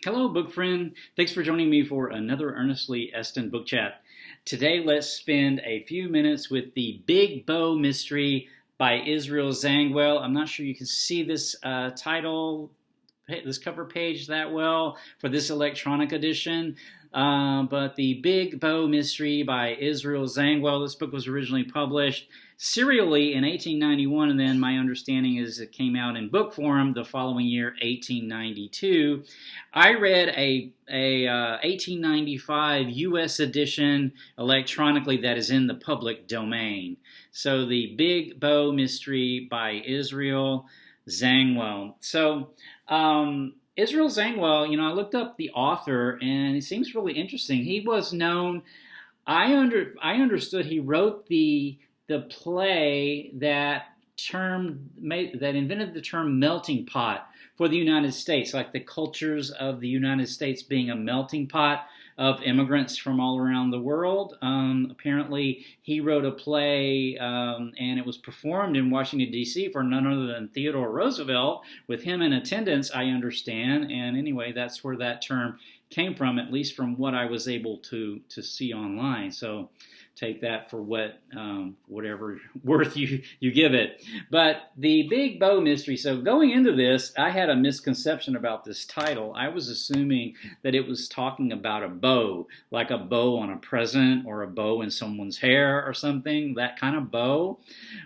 Hello, book friend. Thanks for joining me for another Earnestly Eston book chat. Today, let's spend a few minutes with The Big Bow Mystery by Israel Zangwill. I'm not sure you can see this title, this cover page that well for this electronic edition. But The Big Bow Mystery by Israel Zangwill. This book was originally published serially in 1891, and then my understanding is it came out in book form the following year, 1892. I read a 1895 U.S. edition electronically that is in the public domain. So The Big Bow Mystery by Israel Zangwill. Israel Zangwill, I looked up the author, and it seems really interesting. He was known. I understood he wrote the play that invented the term melting pot for the United States, like the cultures of the United States being a melting pot of immigrants from all around the world. Apparently, he wrote a play, and it was performed in Washington, D.C. for none other than Theodore Roosevelt, with him in attendance, I understand. And anyway, that's where that term came from, at least from what I was able to see online. So take that for whatever worth you give it. But The Big Bow Mystery. So going into this, I had a misconception about this title. I was assuming that it was talking about a bow, like a bow on a present or a bow in someone's hair or something, that kind of bow.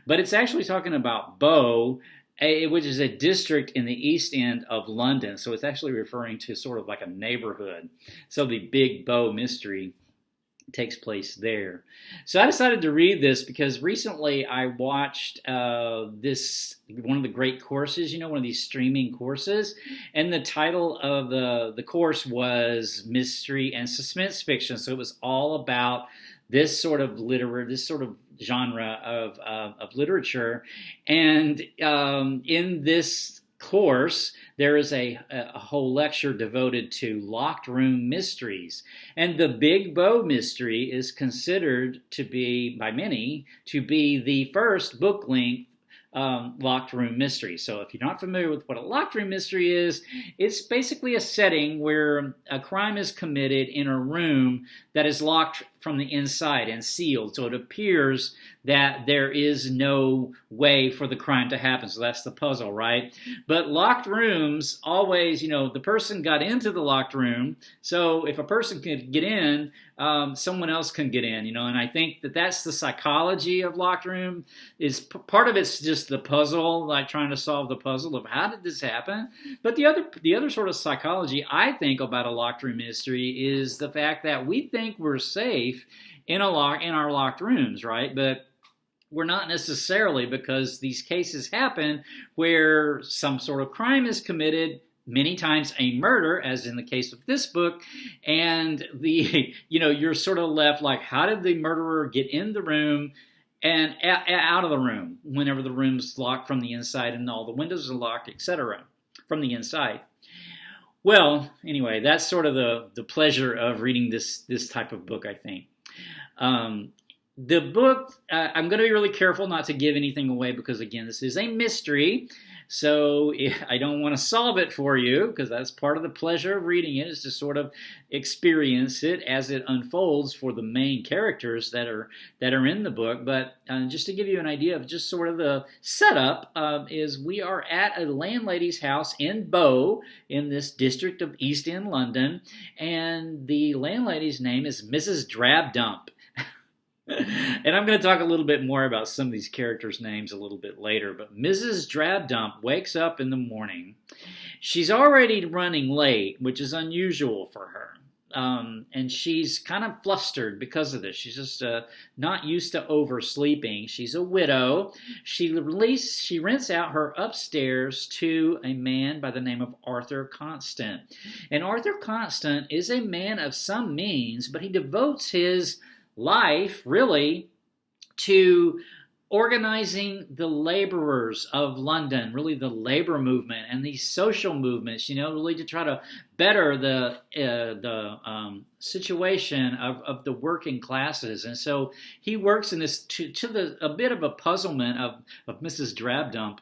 But it's actually talking about Bow, which is a district in the East End of London. So it's actually referring to sort of like a neighborhood. So The Big Bow Mystery takes place there. So I decided to read this because recently I watched one of the great courses, one of these streaming courses, and the title of the course was Mystery and Suspense Fiction. So it was all about this sort of genre of literature, and in this course, there is a whole lecture devoted to locked room mysteries. And The Big Bow Mystery is considered to be, by many, to be the first book-length locked room mystery. So if you're not familiar with what a locked room mystery is, it's basically a setting where a crime is committed in a room that is locked from the inside and sealed. So it appears that there is no way for the crime to happen. So that's the puzzle, right? But locked rooms always, the person got into the locked room. So if a person could get in, someone else can get in, and I think that's the psychology of locked room. Is part of it's just the puzzle, like trying to solve the puzzle of how did this happen. But the other sort of psychology I think about a locked room mystery is the fact that we think we're safe in our locked rooms, right? But we're not necessarily, because these cases happen where some sort of crime is committed, many times a murder, as in the case of this book, and you're sort of left like, how did the murderer get in the room and out of the room whenever the room's locked from the inside and all the windows are locked, etc., from the inside? Well, anyway, that's sort of the pleasure of reading this type of book, I think. The book, I'm going to be really careful not to give anything away because, again, this is a mystery. So I don't want to solve it for you, because that's part of the pleasure of reading it, is to sort of experience it as it unfolds for the main characters that are in the book. But just to give you an idea of just sort of the setup, is we are at a landlady's house in Bow, in this district of East End London, and the landlady's name is Mrs. Drabdump. And I'm going to talk a little bit more about some of these characters' names a little bit later, but Mrs. Drabdump wakes up in the morning. She's already running late, which is unusual for her. And she's kind of flustered because of this. She's just not used to oversleeping. She's a widow. She rents out her upstairs to a man by the name of Arthur Constant. And Arthur Constant is a man of some means, but he devotes his life really to organizing the laborers of London, really the labor movement and these social movements, really to try to better the situation of the working classes. And so he works in this a bit of a puzzlement of Mrs. Drabdump,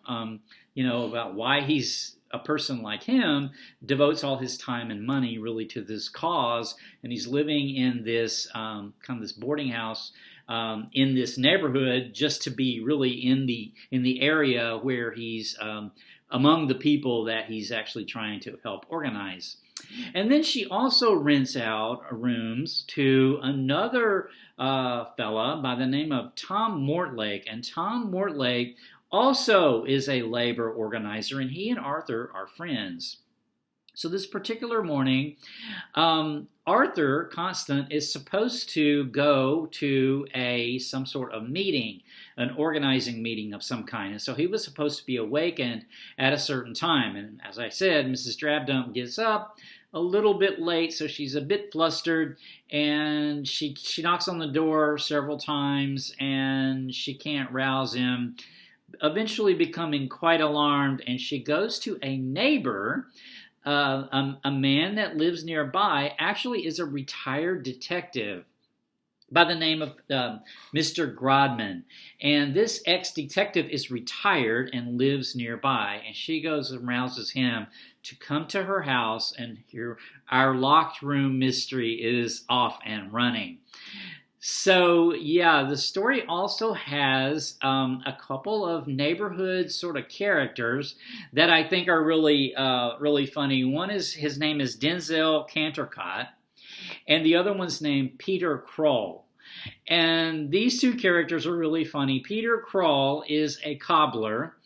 about why he's a person like him devotes all his time and money really to this cause, and he's living in this kind of this boarding house in this neighborhood just to be really in the area where he's among the people that he's actually trying to help organize. And then she also rents out rooms to another fella by the name of Tom Mortlake. And Tom Mortlake also is a labor organizer, and he and Arthur are friends. So this particular morning, Arthur Constant is supposed to go to some sort of meeting, an organizing meeting of some kind. And so he was supposed to be awakened at a certain time. And as I said, Mrs. Drabdump gets up a little bit late, so she's a bit flustered, and she knocks on the door several times, and she can't rouse him, eventually becoming quite alarmed, and she goes to a neighbor. A man that lives nearby actually is a retired detective by the name of Mr. Grodman. And this ex-detective is retired and lives nearby. And she goes and rouses him to come to her house, and here our locked room mystery is off and running. So, yeah, the story also has a couple of neighborhood sort of characters that I think are really, really funny. One is, his name is Denzel Cantercott, and the other one's named Peter Kroll. And these two characters are really funny. Peter Kroll is a cobbler,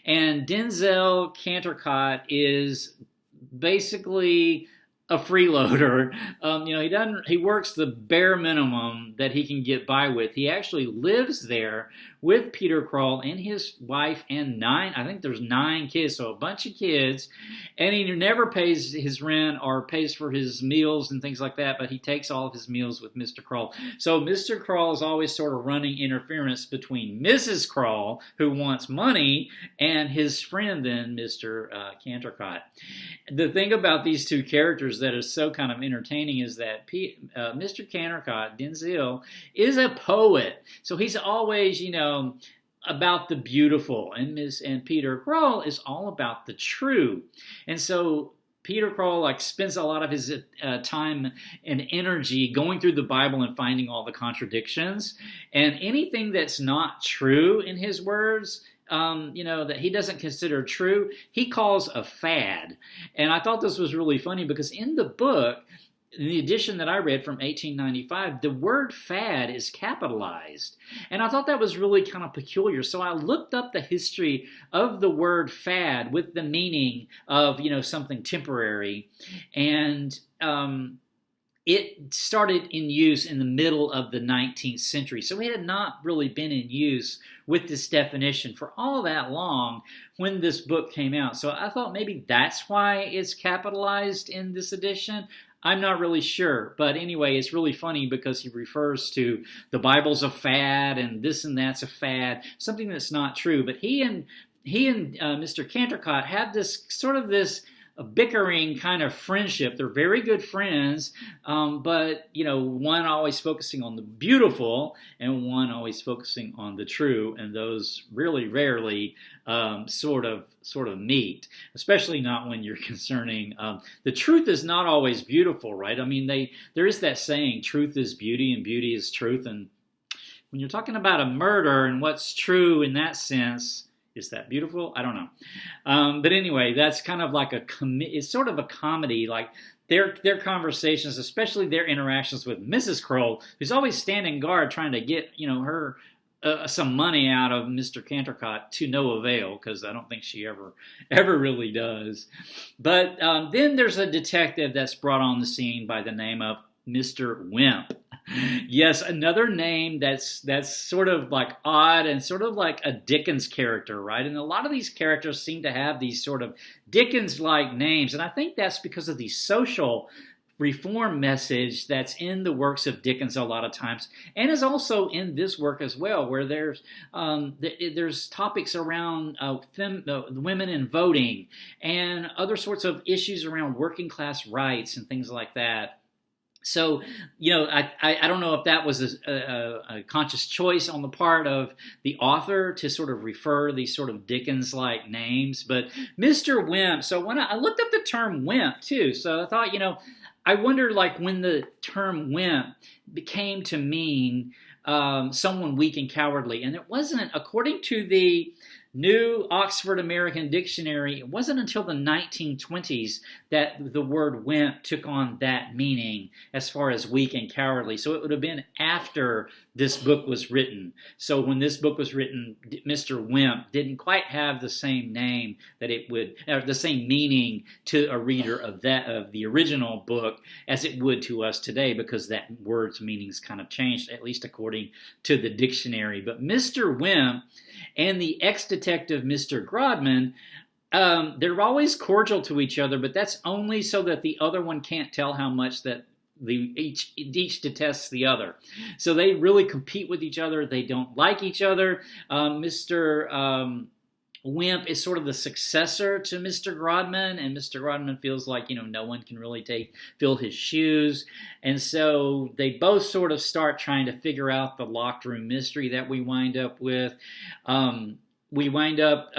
and Denzel Cantercott is basically a freeloader. He works the bare minimum that he can get by with. He actually lives there with Peter Kroll and his wife and I think there's 9 kids, so a bunch of kids, and he never pays his rent or pays for his meals and things like that, but he takes all of his meals with Mr. Kroll. So Mr. Kroll is always sort of running interference between Mrs. Kroll, who wants money, and his friend then, Mr. Cantercott. The thing about these two characters that is so kind of entertaining is that Mr. Cantercott, Denzel, is a poet. So he's always, about the beautiful, and Peter Kroll is all about the true. And so Peter Kroll spends a lot of his time and energy going through the Bible and finding all the contradictions, and anything that's not true in his words, that he doesn't consider true, he calls a fad. And I thought this was really funny because in the book, in the edition that I read from 1895, the word fad is capitalized. And I thought that was really kind of peculiar. So I looked up the history of the word fad with the meaning of, something temporary. And it started in use in the middle of the 19th century. So it had not really been in use with this definition for all that long when this book came out. So I thought maybe that's why it's capitalized in this edition. I'm not really sure, but anyway, it's really funny because he refers to the Bible's a fad and this and that's a fad, something that's not true. But he and Mr. Cantercott have this bickering kind of friendship. They're very good friends, but one always focusing on the beautiful and one always focusing on the true, and those really rarely sort of meet, especially not when you're concerning the truth is not always beautiful, right? I mean, there is that saying, truth is beauty and beauty is truth, and when you're talking about a murder and what's true in that sense, is that beautiful? I don't know. But anyway, that's kind of like it's sort of a comedy, like their conversations, especially their interactions with Mrs. Kroll, who's always standing guard trying to get, her some money out of Mr. Cantercott to no avail, because I don't think she ever really does. But then there's a detective that's brought on the scene by the name of Mr. Whim. Yes, another name that's sort of like odd and sort of like a Dickens character, right? And a lot of these characters seem to have these sort of Dickens-like names, and I think that's because of the social reform message that's in the works of Dickens a lot of times, and is also in this work as well, where there's topics around women in voting and other sorts of issues around working class rights and things like that. So, I don't know if that was a conscious choice on the part of the author to sort of refer these sort of Dickens-like names, but Mr. Wimp. So when I looked up the term wimp too, so I thought, I wonder like when the term wimp became to mean someone weak and cowardly, and it wasn't, according to the New Oxford American Dictionary, it wasn't until the 1920s that the word wimp took on that meaning as far as weak and cowardly. So it would have been after this book was written. So when this book was written, Mr. Wimp didn't quite have the same name that it would, or the same meaning to a reader of the original book as it would to us today, because that word's meanings kind of changed, at least according to the dictionary. But Mr. Wimp and the ex-detective Mr. Grodman, they're always cordial to each other, but that's only so that the other one can't tell how much that each detests the other. So they really compete with each other. They don't like each other. Mr. Wimp is sort of the successor to Mr. Grodman, and Mr. Grodman feels like, no one can really fill his shoes. And so they both sort of start trying to figure out the locked room mystery that we wind up with. We wind up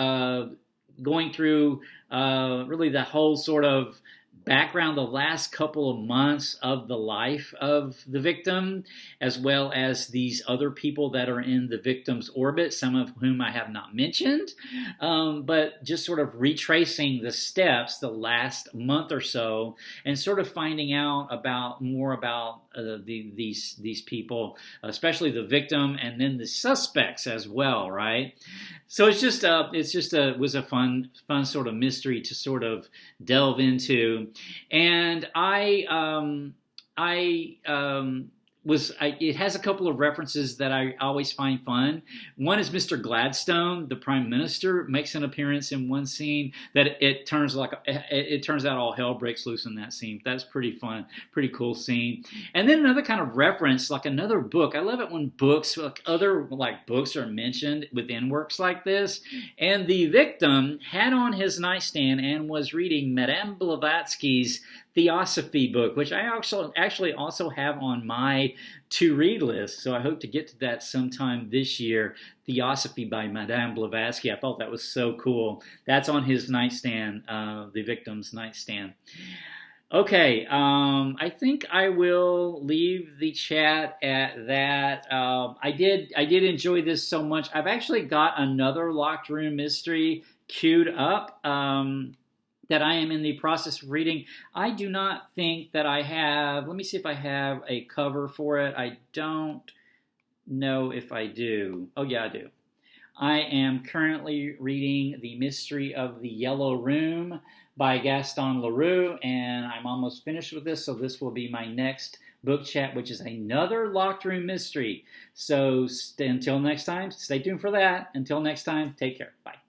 going through really the whole sort of background, the last couple of months of the life of the victim, as well as these other people that are in the victim's orbit, some of whom I have not mentioned, but just sort of retracing the steps the last month or so, and sort of finding out more about these people, especially the victim, and then the suspects as well, right? So it was a fun sort of mystery to sort of delve into, and it has a couple of references that I always find fun. One is Mr. Gladstone, the Prime Minister, makes an appearance in one scene that it turns out all hell breaks loose in that scene. That's pretty fun, pretty cool scene. And then another kind of reference, like another book. I love it when books, other books are mentioned within works like this. And the victim had on his nightstand and was reading Madame Blavatsky's Theosophy book, which I actually also have on my to-read list. So I hope to get to that sometime this year. Theosophy by Madame Blavatsky. I thought that was so cool. That's on his nightstand, the victim's nightstand. Okay, I think I will leave the chat at that. I did enjoy this so much. I've actually got another locked room mystery queued up that I am in the process of reading. I do not think that I have, let me see if I have a cover for it. I don't know if I do. Oh yeah, I do. I am currently reading The Mystery of the Yellow Room by Gaston Leroux, and I'm almost finished with this, so this will be my next book chat, which is another locked room mystery. So until next time, stay tuned for that. Until next time, take care. Bye.